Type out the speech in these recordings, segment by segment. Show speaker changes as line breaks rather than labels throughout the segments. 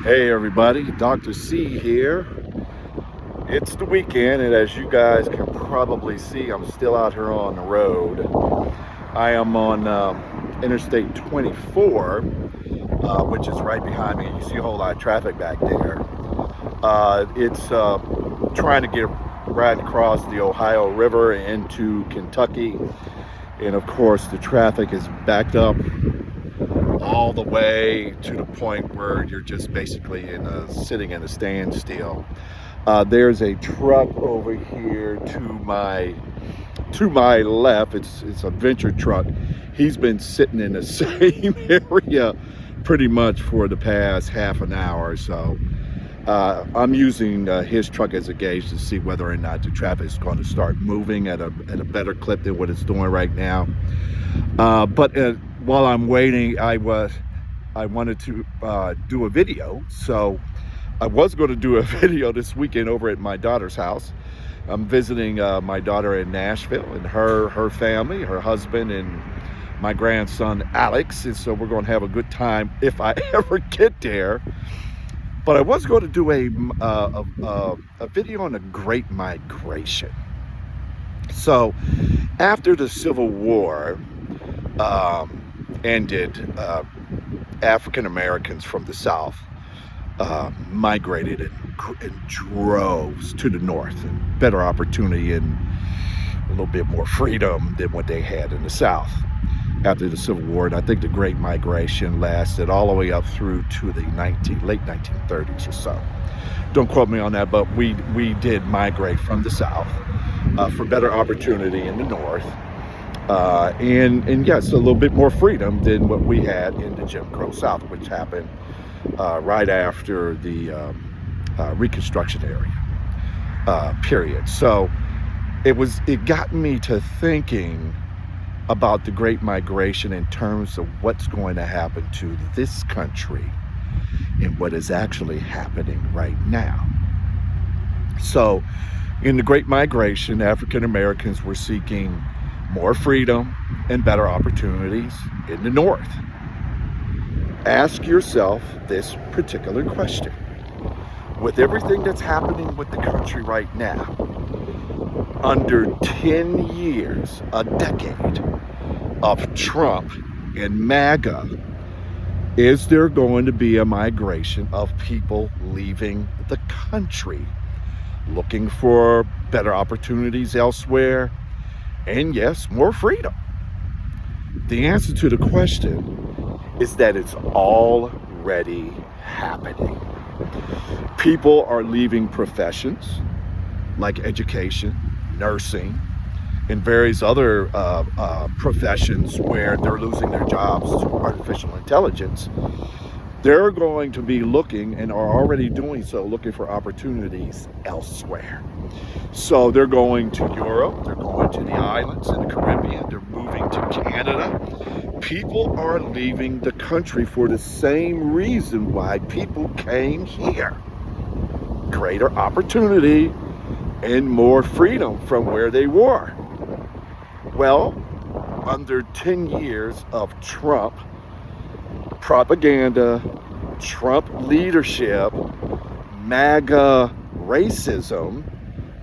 Hey everybody, Dr. C here. It's the weekend, and as you guys can probably see, I'm still out here on the road. I am on Interstate 24, which is right behind me. You see a whole lot of traffic back there. It's trying to get right across the Ohio River into Kentucky, and of course the traffic is backed up all the way to the point where you're just basically sitting in a standstill. There's a truck over here to my left. It's a Venture truck. He's been sitting in the same area pretty much for the past half an hour or so. I'm using his truck as a gauge to see whether or not the traffic is going to start moving at a better clip than what it's doing right now. But while I'm waiting, I wanted to do a video. So I was going to do a video this weekend over at my daughter's house. I'm visiting my daughter in Nashville and her family, her husband, and my grandson Alex. And so we're going to have a good time if I ever get there. But I was going to do a video on the Great Migration. So after the Civil War ended, African Americans from the South migrated in droves to the North, and better opportunity and a little bit more freedom than what they had in the South after the Civil War. And I think the Great Migration lasted all the way up through to the late 1930s or so. Don't quote me on that, but we did migrate from the South for better opportunity in the North. And yes, a little bit more freedom than what we had in the Jim Crow South, which happened right after the Reconstruction period. So it got me to thinking about the Great Migration in terms of what's going to happen to this country and what is actually happening right now. So in the Great Migration, African Americans were seeking more freedom and better opportunities in the North. Ask yourself this particular question. With everything that's happening with the country right now, under 10 years, a decade of Trump and MAGA, is there going to be a migration of people leaving the country, looking for better opportunities elsewhere, and yes, more freedom? The answer to the question is that it's already happening. People are leaving professions like education, nursing, and various other professions where they're losing their jobs to artificial intelligence. They're going to be looking, and are already doing so, looking for opportunities elsewhere. So they're going to Europe, they're going to the islands in the Caribbean, they're moving to Canada. People are leaving the country for the same reason why people came here. Greater opportunity and more freedom from where they were. Well, under 10 years of Trump propaganda, Trump leadership, MAGA racism,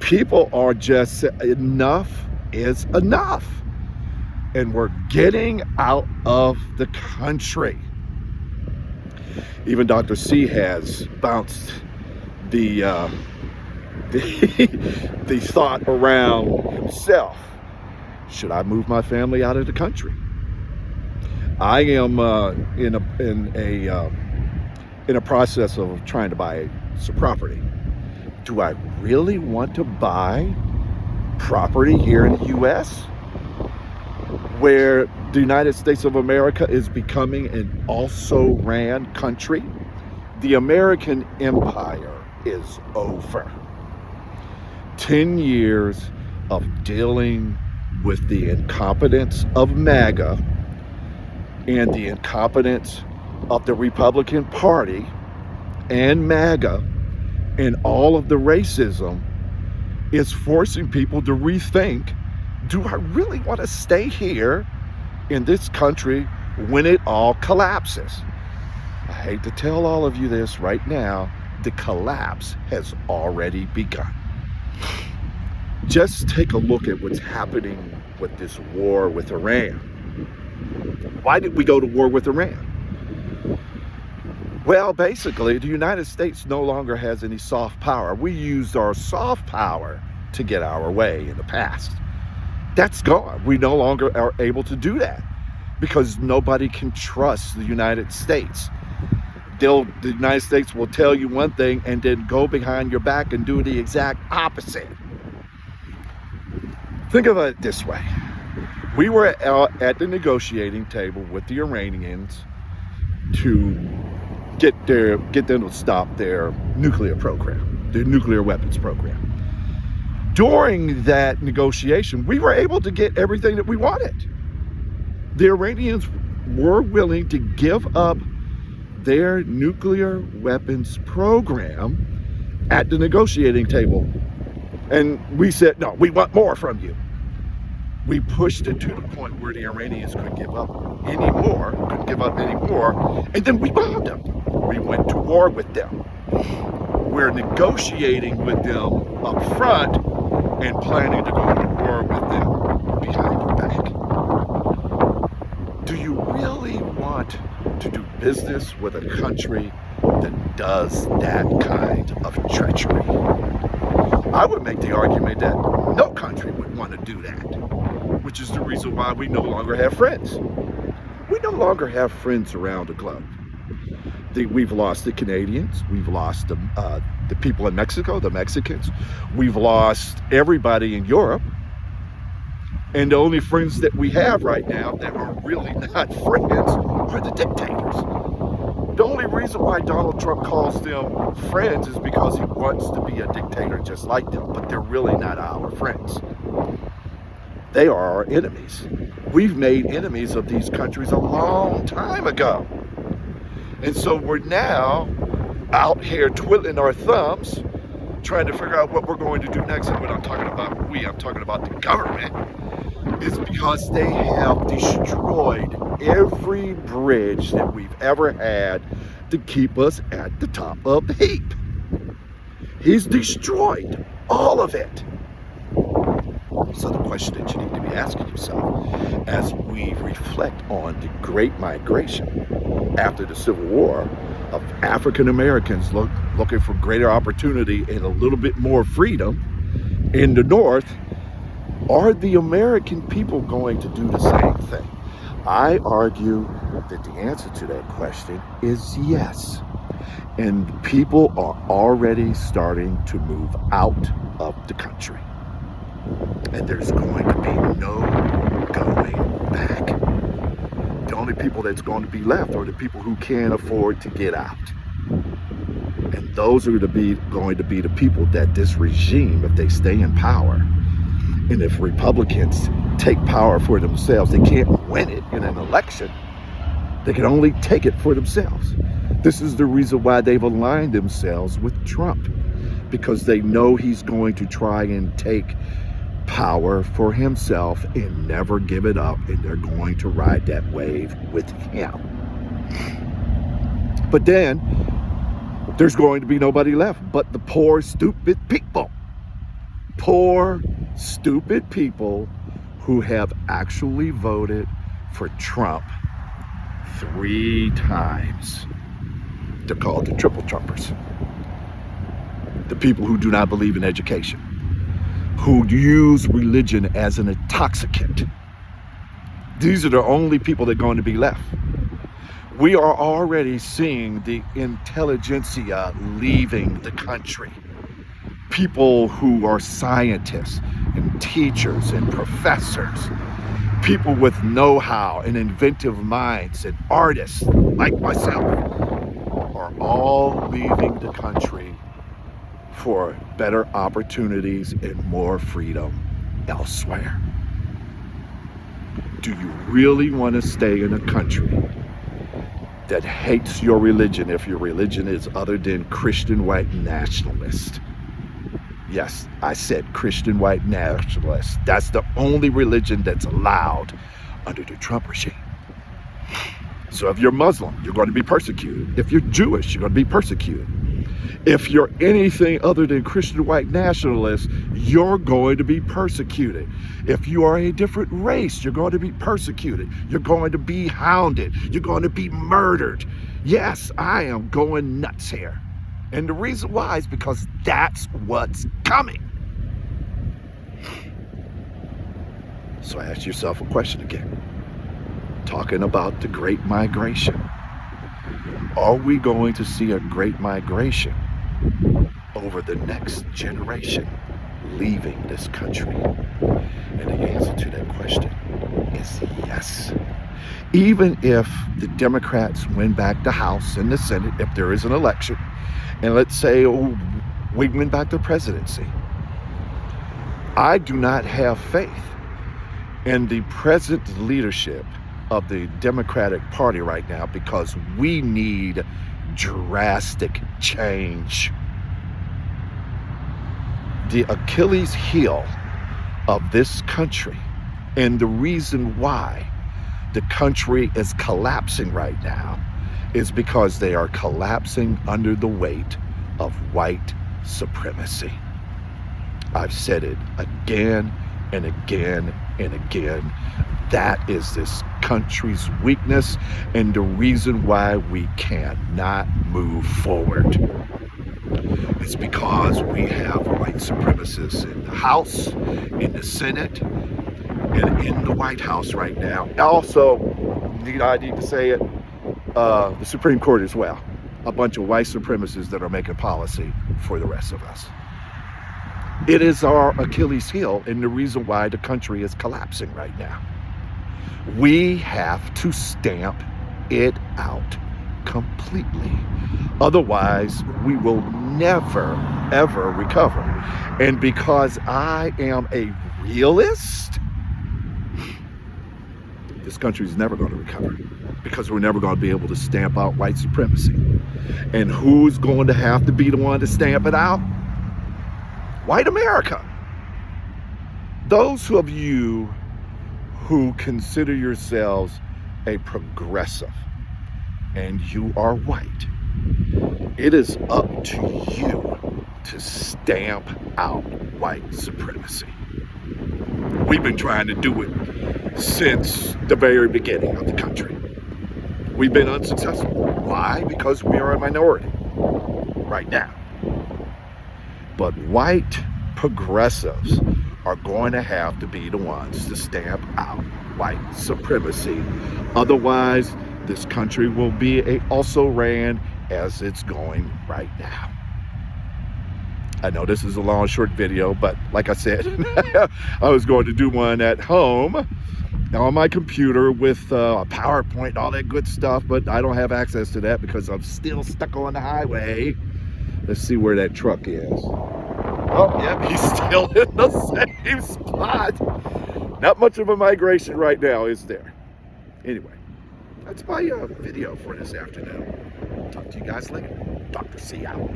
people are just, enough is enough. And we're getting out of the country. Even Dr. C has bounced the thought around himself. Should I move my family out of the country? I am in a process of trying to buy some property. Do I really want to buy property here in the U.S., where the United States of America is becoming an also-ran country? The American empire is over. 10 years of dealing with the incompetence of MAGA and the incompetence of the Republican Party and MAGA and all of the racism is forcing people to rethink, do I really want to stay here in this country when it all collapses? I hate to tell all of you this right now, the collapse has already begun. Just take a look at what's happening with this war with Iran. Why did we go to war with Iran? Well, basically, the United States no longer has any soft power. We used our soft power to get our way in the past. That's gone. We no longer are able to do that because nobody can trust the United States. The United States will tell you one thing and then go behind your back and do the exact opposite. Think of it this way. We were at the negotiating table with the Iranians to get them to stop their nuclear program, their nuclear weapons program. During that negotiation, we were able to get everything that we wanted. The Iranians were willing to give up their nuclear weapons program at the negotiating table. And we said, no, we want more from you. We pushed it to the point where the Iranians couldn't give up any more, and then we bombed them. We went to war with them. We're negotiating with them up front and planning to go to war with them behind their back. Do you really want to do business with a country that does that kind of treachery? I would make the argument that no country would want to do that, which is the reason why we no longer have friends. We no longer have friends around the globe. We've lost the Canadians. We've lost the people in Mexico, the Mexicans. We've lost everybody in Europe. And the only friends that we have right now that are really not friends are the dictators. The only reason why Donald Trump calls them friends is because he wants to be a dictator just like them, but they're really not our friends. They are our enemies. We've made enemies of these countries a long time ago. And so we're now out here twiddling our thumbs, trying to figure out what we're going to do next. And when I'm talking about I'm talking about the government. It's because they have destroyed every bridge that we've ever had to keep us at the top of the heap. He's destroyed all of it. So the question that you need to be asking yourself as we reflect on the Great Migration after the Civil War of African Americans looking for greater opportunity and a little bit more freedom in the North, are the American people going to do the same thing? I argue that the answer to that question is yes. And people are already starting to move out of the country. And there's going to be no going back. The only people that's going to be left are the people who can't afford to get out. And those are going to be the people that this regime, if they stay in power, and if Republicans take power for themselves, they can't win it in an election. They can only take it for themselves. This is the reason why they've aligned themselves with Trump, because they know he's going to try and take power for himself and never give it up, and they're going to ride that wave with him. But then there's going to be nobody left but the poor, stupid people. Poor, stupid people who have actually voted for Trump 3 times. They're called the triple Trumpers. The people who do not believe in education, who use religion as an intoxicant. These are the only people that are going to be left. We are already seeing the intelligentsia leaving the country. People who are scientists and teachers and professors, people with know-how and inventive minds and artists like myself are all leaving the country for better opportunities and more freedom elsewhere. Do you really want to stay in a country that hates your religion if your religion is other than Christian white nationalist? Yes, I said Christian white nationalist. That's the only religion that's allowed under the Trump regime. So if you're Muslim, you're going to be persecuted. If you're Jewish, you're going to be persecuted. If you're anything other than Christian white nationalist, you're going to be persecuted. If you are a different race, you're going to be persecuted. You're going to be hounded. You're going to be murdered. Yes, I am going nuts here. And the reason why is because that's what's coming. So ask yourself a question again. Talking about the Great Migration. Are we going to see a Great Migration over the next generation leaving this country? And the answer to that question is yes. Even if the Democrats win back the House and the Senate, if there is an election, and let's say we win back the presidency, I do not have faith in the present leadership of the Democratic Party right now, because we need drastic change. The Achilles heel of this country, and the reason why the country is collapsing right now, is because they are collapsing under the weight of white supremacy. I've said it again and again and again. That is this country's weakness and the reason why we cannot move forward. It's because we have white supremacists in the House, in the Senate, and in the White House right now. Also, I need to say it, the Supreme Court as well. A bunch of white supremacists that are making policy for the rest of us. It is our Achilles heel and the reason why the country is collapsing right now. We have to stamp it out completely. Otherwise, we will never, ever recover. And because I am a realist, this country is never going to recover, because we're never going to be able to stamp out white supremacy. And who's going to have to be the one to stamp it out? White America. Those of you who consider yourselves a progressive and you are white, it is up to you to stamp out white supremacy. We've been trying to do it since the very beginning of the country. We've been unsuccessful. Why? Because we are a minority right now. But white progressives are going to have to be the ones to stamp out white supremacy. Otherwise, this country will be also ran as it's going right now. I know this is a long, short video, but like I said, I was going to do one at home on my computer with a PowerPoint, all that good stuff, but I don't have access to that because I'm still stuck on the highway. Let's see where that truck is. Oh, yeah, he's still in the same spot. Not much of a migration right now, is there? Anyway, that's my video for this afternoon. Talk to you guys later. Dr. C out.